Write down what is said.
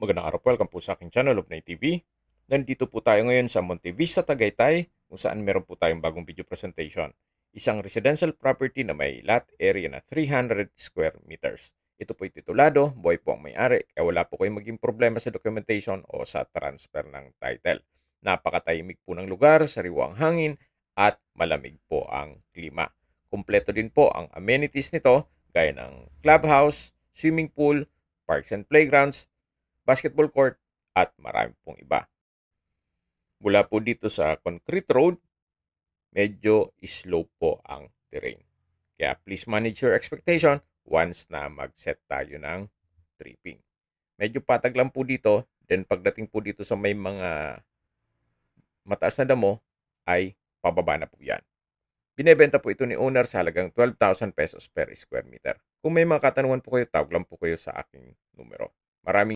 Magandang araw po, welcome po sa aking channel, Lubnay TV. Nandito po tayo ngayon sa Monte Vista, Tagaytay, kung saan meron po tayong bagong video presentation. Isang residential property na may lot area na 300 square meters. Ito po'y titulado, buhay po ang may-ari, kaya wala po kayong maging problema sa documentation o sa transfer ng title. Napakatahimik po ng lugar, sariwang hangin, at malamig po ang klima. Kumpleto din po ang amenities nito, gaya ng clubhouse, swimming pool, parks and playgrounds, basketball court, at marami pong iba. Mula po dito sa concrete road, medyo slow po ang terrain. Kaya please manage your expectation once na mag-set tayo ng tripping. Medyo patag lang po dito, then pagdating po dito sa may mga mataas na damo, ay pababa na po yan. Binebenta po ito ni owner sa halagang 12,000 pesos per square meter. Kung may mga katanungan po kayo, tawag lang po kayo sa aking numero. Maraming